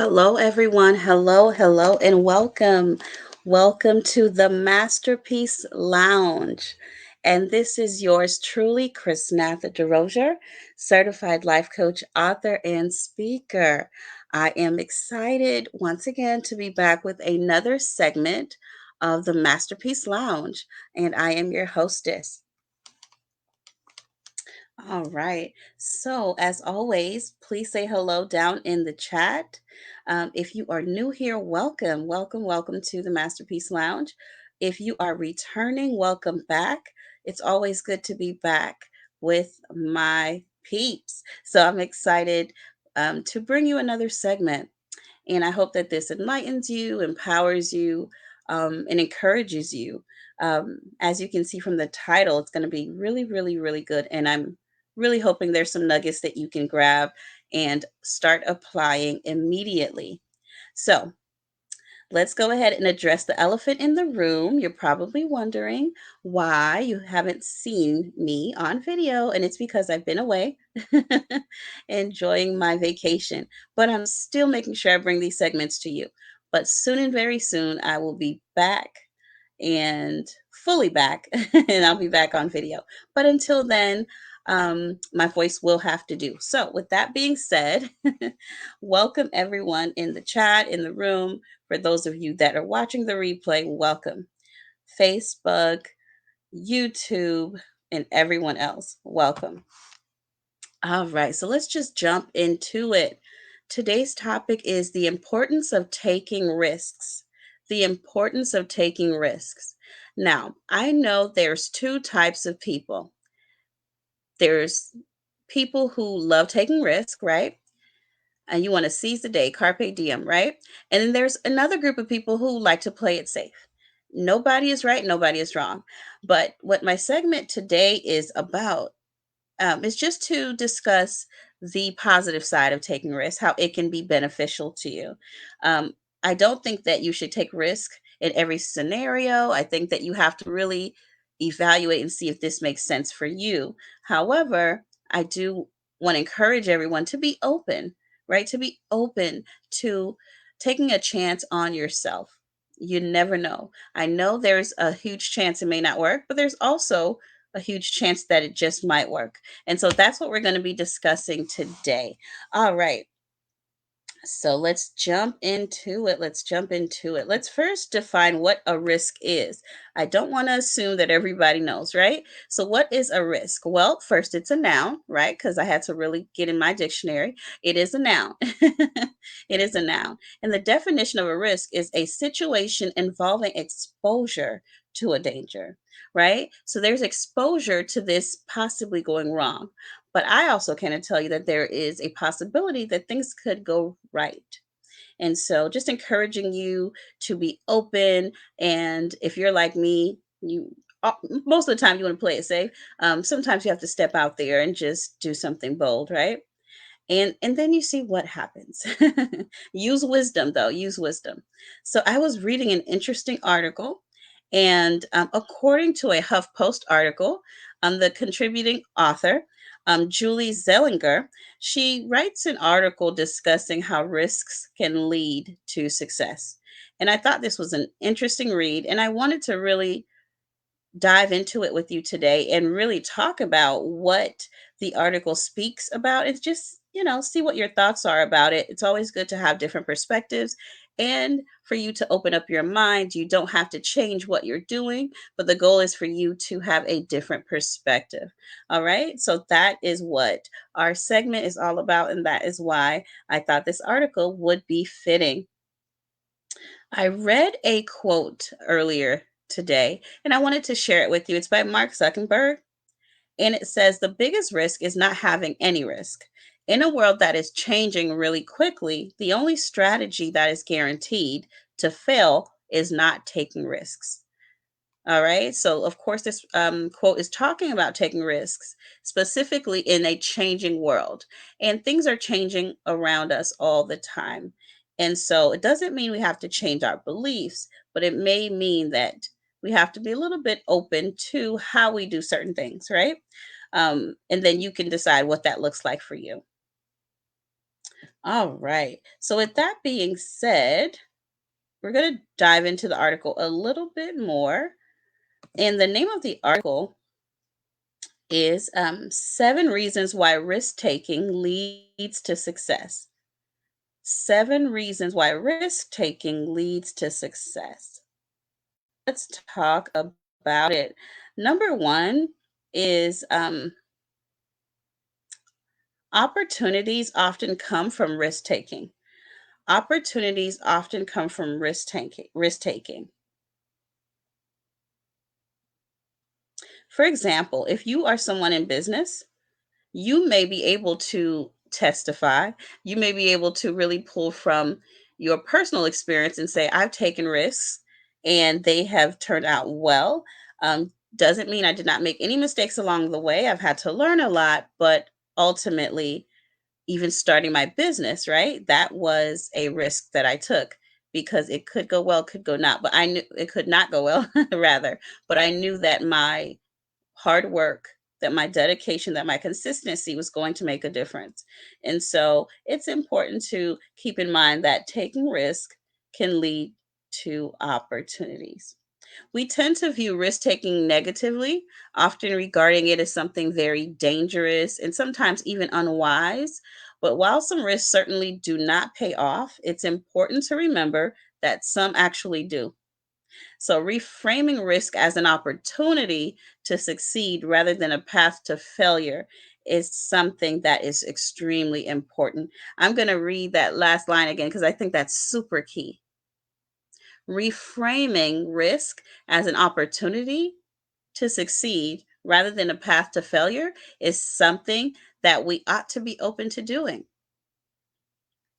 Hello, everyone. Hello, hello, and welcome. Welcome to the Masterpiece Lounge. And this is yours truly, Chrisnatha Derosier, certified life coach, author, and speaker. I am excited once again to be back with another segment of the Masterpiece Lounge, and I am your hostess. All right. So, as always, please say hello down in the chat. If you are new here, welcome, welcome, welcome to the Masterpiece Lounge. If you are returning, welcome back. It's always good to be back with my peeps. So, I'm excited to bring you another segment. And I hope that this enlightens you, empowers you, and encourages you. As you can see from the title, it's going to be really, really, really good. And I'm really hoping there's some nuggets that you can grab and start applying immediately. So, let's go ahead and address the elephant in the room. You're probably wondering why you haven't seen me on video, and it's because I've been away enjoying my vacation. But I'm still making sure I bring these segments to you. But soon and very soon, I will be back and fully back, and I'll be back on video. But until then, my voice will have to do. So, with that being said, welcome everyone in the chat, in the room. For those of you that are watching the replay, welcome. Facebook, YouTube, and everyone else, welcome. All right, so let's just jump into it. Today's topic is the importance of taking risks. The importance of taking risks. Now, I know there's two types of people. There's people who love taking risk, right? And you want to seize the day, carpe diem, right? And then there's another group of people who like to play it safe. Nobody is right, nobody is wrong. But what my segment today is about is just to discuss the positive side of taking risks, how it can be beneficial to you. Um, I don't think that you should take risk in every scenario. I think that you have to really evaluate and see if this makes sense for you. However, I do want to encourage everyone to be open, right? To be open to taking a chance on yourself. You never know. I know there's a huge chance it may not work, but there's also a huge chance that it just might work. And so that's what we're going to be discussing today. All right. So let's jump into it. Let's jump into it. Let's first define what a risk is. I don't want to assume that everybody knows, right? So, what is a risk? Well, first, it's a noun, right? Because I had to really get in my dictionary. It is a noun. It is a noun. And the definition of a risk is a situation involving exposure to a danger, right? So, there's exposure to this possibly going wrong. But I also can tell you that there is a possibility that things could go right. And so just encouraging you to be open. And if you're like me, most of the time you want to play it safe. Sometimes you have to step out there and just do something bold, right? And then you see what happens. Use wisdom, though. Use wisdom. So I was reading an interesting article, and according to a HuffPost article, the contributing author, Julie Zellinger, she writes an article discussing how risks can lead to success. And I thought this was an interesting read, and I wanted to really dive into it with you today and really talk about what the article speaks about and just, see what your thoughts are about it. It's always good to have different perspectives and for you to open up your mind. You don't have to change what you're doing, but the goal is for you to have a different perspective. All right. So that is what our segment is all about. And that is why I thought this article would be fitting. I read a quote earlier today and I wanted to share it with you. It's by Mark Zuckerberg, and it says the biggest risk is not having any risk. In a world that is changing really quickly, the only strategy that is guaranteed to fail is not taking risks. All right. So, of course, this quote is talking about taking risks, specifically in a changing world. And things are changing around us all the time. And so, it doesn't mean we have to change our beliefs, but it may mean that we have to be a little bit open to how we do certain things, right? And then you can decide what that looks like for you. All right. So, with that being said, we're going to dive into the article a little bit more. And the name of the article is 7 Reasons Why Risk Taking Leads to Success. 7 reasons why risk taking leads to success. Let's talk about it. Number one is opportunities often come from risk taking. Opportunities often come from risk taking. Risk taking. For example, if you are someone in business, you may be able to testify. You may be able to really pull from your personal experience and say, I've taken risks and they have turned out well. Doesn't mean I did not make any mistakes along the way. I've had to learn a lot, but ultimately, even starting my business, right? That was a risk that I took because it could go well, could go not, but I knew it could not go well, rather. But I knew that my hard work, that my dedication, that my consistency was going to make a difference. And so it's important to keep in mind that taking risk can lead to opportunities. We tend to view risk taking negatively, often regarding it as something very dangerous and sometimes even unwise. But while some risks certainly do not pay off, it's important to remember that some actually do. So, reframing risk as an opportunity to succeed rather than a path to failure is something that is extremely important. I'm going to read that last line again because I think that's super key. Reframing risk as an opportunity to succeed rather than a path to failure is something that we ought to be open to doing.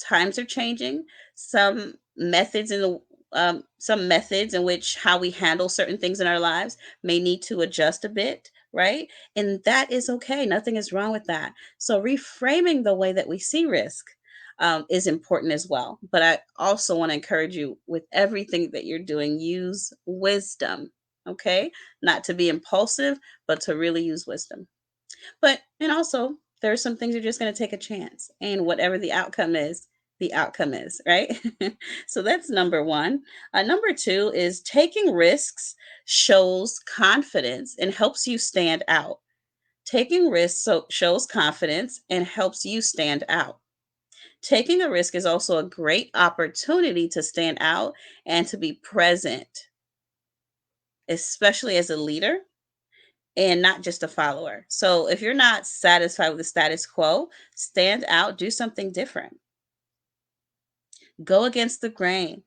Times are changing. Some methods in which how we handle certain things in our lives may need to adjust a bit, right? And that is okay. Nothing is wrong with that. So reframing the way that we see risk is important as well. But I also want to encourage you with everything that you're doing, use wisdom. Okay, not to be impulsive, but to really use wisdom. But and also there are some things you're just going to take a chance, and whatever the outcome is, right? So that's number one. Number two is taking risks shows confidence and helps you stand out. Taking risks shows confidence and helps you stand out. Taking a risk is also a great opportunity to stand out and to be present, especially as a leader and not just a follower. So if you're not satisfied with the status quo, stand out, do something different. Go against the grain.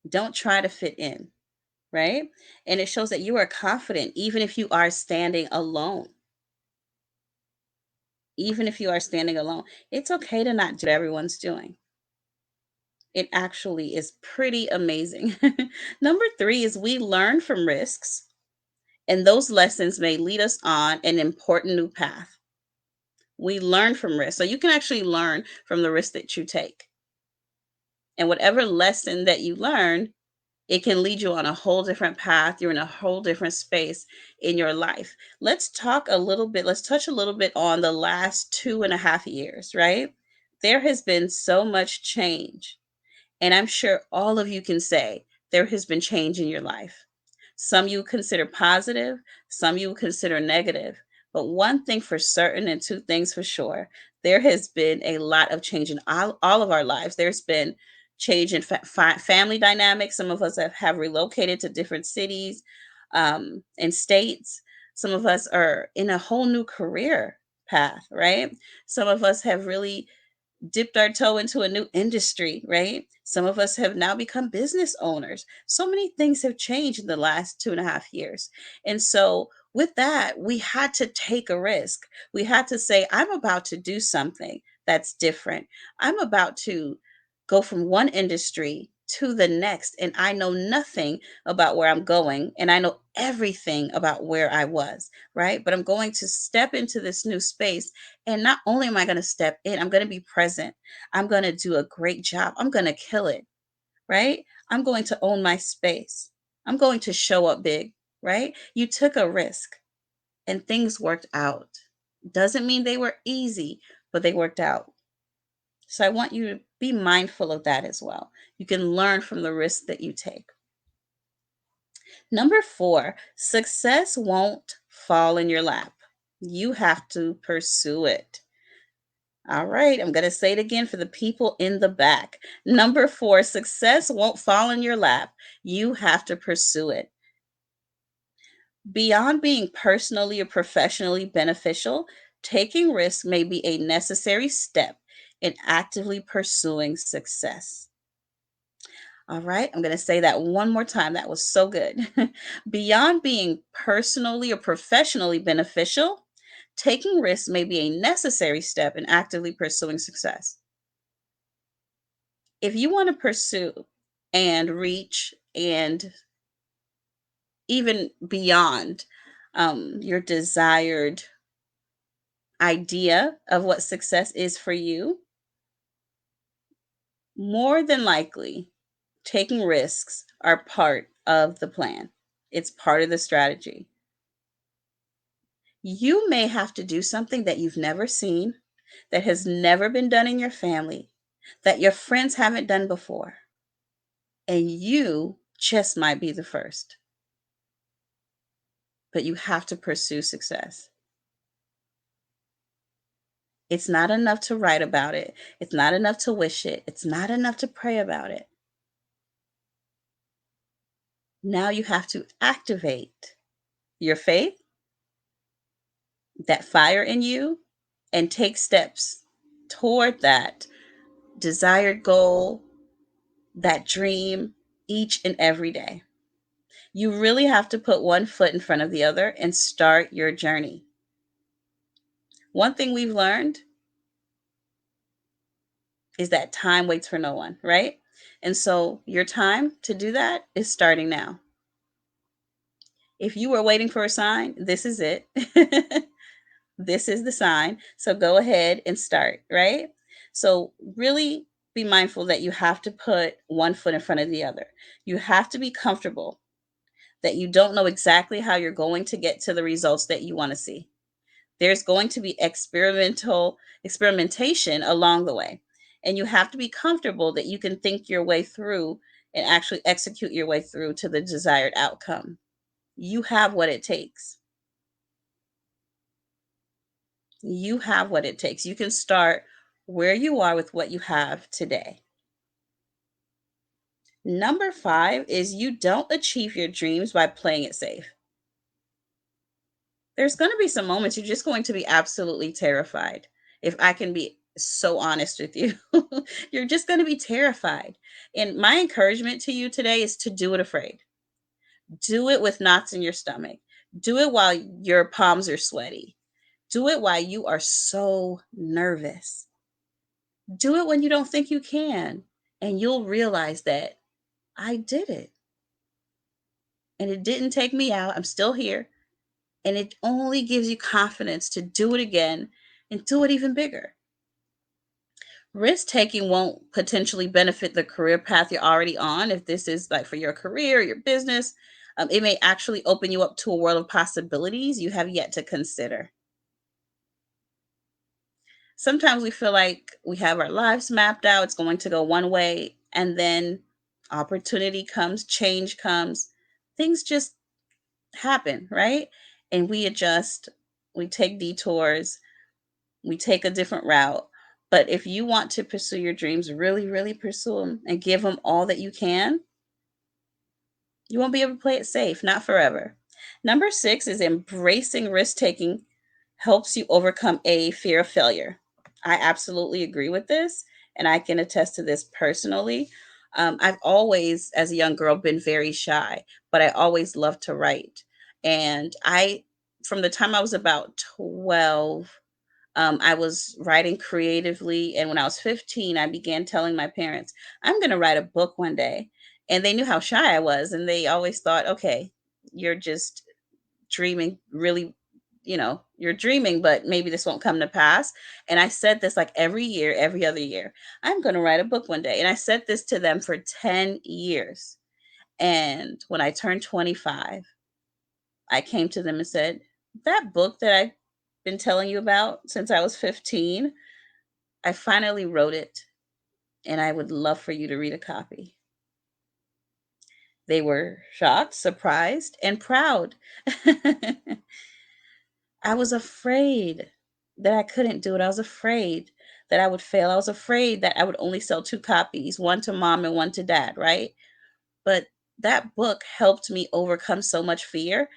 Don't try to fit in, right? And it shows that you are confident even if you are standing alone. Even if you are standing alone, it's okay to not do what everyone's doing. It actually is pretty amazing. Number three is we learn from risks, and those lessons may lead us on an important new path. We learn from risk. So you can actually learn from the risk that you take. And whatever lesson that you learn, it can lead you on a whole different path. You're in a whole different space in your life. Let's touch a little bit on the last 2.5 years, right? There has been so much change. And I'm sure all of you can say there has been change in your life. Some you consider positive, some you consider negative. But one thing for certain and two things for sure, there has been a lot of change in all of our lives. There's been change in family dynamics. Some of us have relocated to different cities and states. Some of us are in a whole new career path, right? Some of us have really dipped our toe into a new industry, right? Some of us have now become business owners. So many things have changed in the last 2.5 years. And so, with that, we had to take a risk. We had to say, I'm about to do something that's different. I'm about to go from one industry to the next, and I know nothing about where I'm going, and I know everything about where I was, right? But I'm going to step into this new space, and not only am I going to step in, I'm going to be present. I'm going to do a great job. I'm going to kill it, right? I'm going to own my space. I'm going to show up big, right? You took a risk and things worked out. Doesn't mean they were easy, but they worked out. So I want you to be mindful of that as well. You can learn from the risks that you take. Number 4, success won't fall in your lap. You have to pursue it. All right, I'm going to say it again for the people in the back. Number 4, success won't fall in your lap. You have to pursue it. Beyond being personally or professionally beneficial, taking risks may be a necessary step in actively pursuing success. All right, I'm going to say that one more time. That was so good. Beyond being personally or professionally beneficial, taking risks may be a necessary step in actively pursuing success. If you want to pursue and reach and even beyond your desired idea of what success is for you, more than likely, taking risks are part of the plan. It's part of the strategy. You may have to do something that you've never seen, that has never been done in your family, that your friends haven't done before, and you just might be the first. But you have to pursue success. It's not enough to write about it. It's not enough to wish it. It's not enough to pray about it. Now you have to activate your faith, that fire in you, and take steps toward that desired goal, that dream each and every day. You really have to put one foot in front of the other and start your journey. One thing we've learned is that time waits for no one, right? And so your time to do that is starting now. If you were waiting for a sign, this is it. This is the sign. So go ahead and start, right? So really be mindful that you have to put one foot in front of the other. You have to be comfortable that you don't know exactly how you're going to get to the results that you want to see. There's going to be experimentation along the way. And you have to be comfortable that you can think your way through and actually execute your way through to the desired outcome. You have what it takes. You have what it takes. You can start where you are with what you have today. Number 5 is you don't achieve your dreams by playing it safe. There's going to be some moments you're just going to be absolutely terrified. If I can be so honest with you, you're just going to be terrified. And my encouragement to you today is to do it afraid. Do it with knots in your stomach. Do it while your palms are sweaty. Do it while you are so nervous. Do it when you don't think you can. And you'll realize that I did it. And it didn't take me out. I'm still here. And it only gives you confidence to do it again and do it even bigger. Risk taking won't potentially benefit the career path you're already on. If this is like for your career, your business, it may actually open you up to a world of possibilities you have yet to consider. Sometimes we feel like we have our lives mapped out, it's going to go one way, and then opportunity comes, change comes, things just happen, right? And we adjust, we take detours, we take a different route. But if you want to pursue your dreams, really, really pursue them and give them all that you can, you won't be able to play it safe, not forever. Number 6 is embracing risk taking helps you overcome a fear of failure. I absolutely agree with this, and I can attest to this personally. I've always, as a young girl, been very shy, but I always loved to write. And from the time I was about 12, I was writing creatively. And when I was 15, I began telling my parents, I'm going to write a book one day. And they knew how shy I was. And they always thought, okay, you're just dreaming, really, you're dreaming, but maybe this won't come to pass. And I said this like every year, every other year, I'm going to write a book one day. And I said this to them for 10 years. And when I turned 25, I came to them and said, that book that I've been telling you about since I was 15, I finally wrote it, and I would love for you to read a copy. They were shocked, surprised, and proud. I was afraid that I couldn't do it. I was afraid that I would fail. I was afraid that I would only sell 2 copies, one to mom and one to dad, right? But that book helped me overcome so much fear,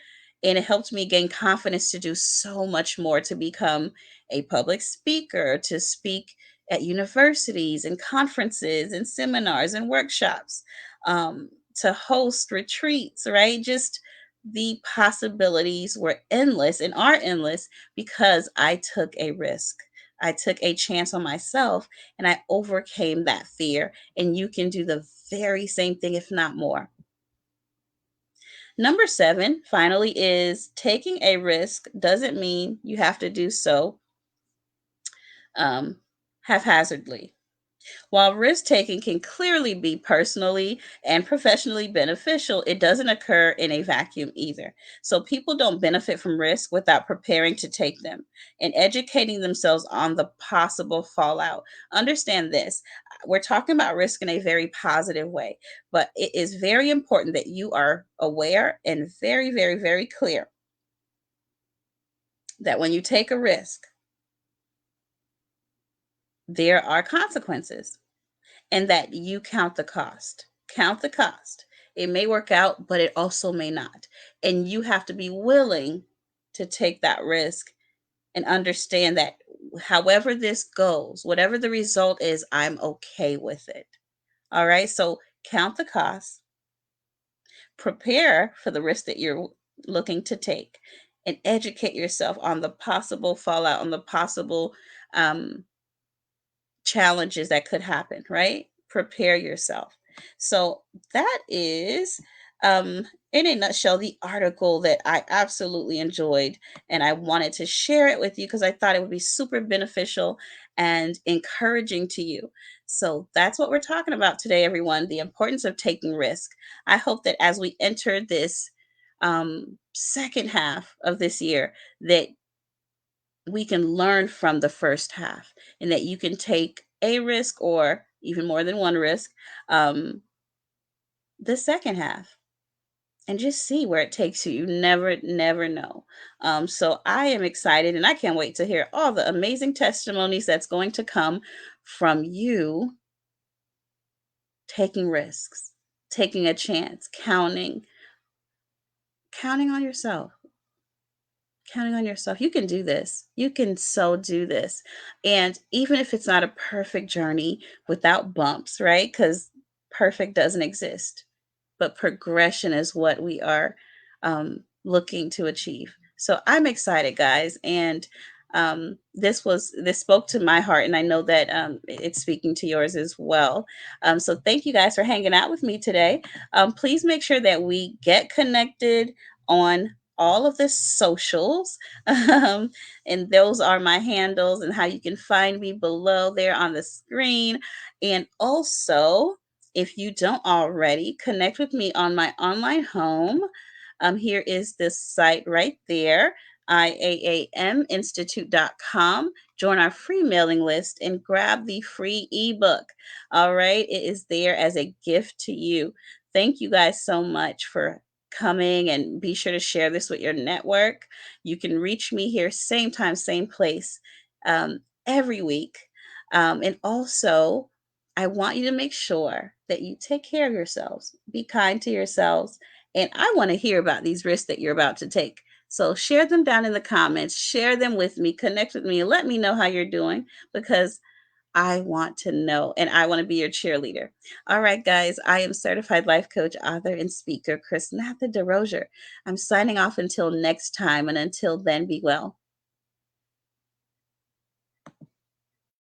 and it helped me gain confidence to do so much more, to become a public speaker, to speak at universities and conferences and seminars and workshops, to host retreats, right? Just the possibilities were endless and are endless because I took a risk. I took a chance on myself and I overcame that fear. And you can do the very same thing, if not more. Number 7, finally, is taking a risk doesn't mean you have to do so um, haphazardly. While risk taking can clearly be personally and professionally beneficial, it doesn't occur in a vacuum either. So people don't benefit from risk without preparing to take them and educating themselves on the possible fallout. Understand this: we're talking about risk in a very positive way, but it is very important that you are aware and very, very, very clear that when you take a risk, there are consequences, and that you count the cost. Count the cost. It may work out, but it also may not. And you have to be willing to take that risk and understand that however this goes, whatever the result is, I'm okay with it. All right. So count the cost, prepare for the risk that you're looking to take, and educate yourself on the possible fallout, on the possible um, challenges that could happen, right? Prepare yourself. So that is in a nutshell the article that I absolutely enjoyed, and I wanted to share it with you because I thought it would be super beneficial and encouraging to you. So that's what we're talking about today, everyone, the importance of taking risk. I hope that as we enter this second half of this year, that we can learn from the first half, and that you can take a risk or even more than one risk the second half, and just see where it takes you. You never know. So I am excited, and I can't wait to hear all the amazing testimonies that's going to come from you taking risks, taking a chance, counting on yourself. Counting on yourself. You can do this. You can so do this. And even if it's not a perfect journey without bumps, right? Because perfect doesn't exist, but progression is what we are looking to achieve. So I'm excited, guys, and this spoke to my heart, and I know that it's speaking to yours as well. So thank you guys for hanging out with me today. Please make sure that we get connected on all of the socials, and those are my handles, and how you can find me below there on the screen. And also, if you don't already, connect with me on my online home. Here is this site right there, iaaminstitute.com. Join our free mailing list and grab the free ebook. All right, it is there as a gift to you. Thank you guys so much for coming, and be sure to share this with your network. You can reach me here, same time, same place, every week. And also, I want you to make sure that you take care of yourselves, be kind to yourselves, and I want to hear about these risks that you're about to take. So share them down in the comments, share them with me, connect with me, and let me know how you're doing, because I want to know and I want to be your cheerleader. All right, guys, I am certified life coach, author, and speaker, Chrisnatha Derosier. I'm signing off until next time, and until then, be well.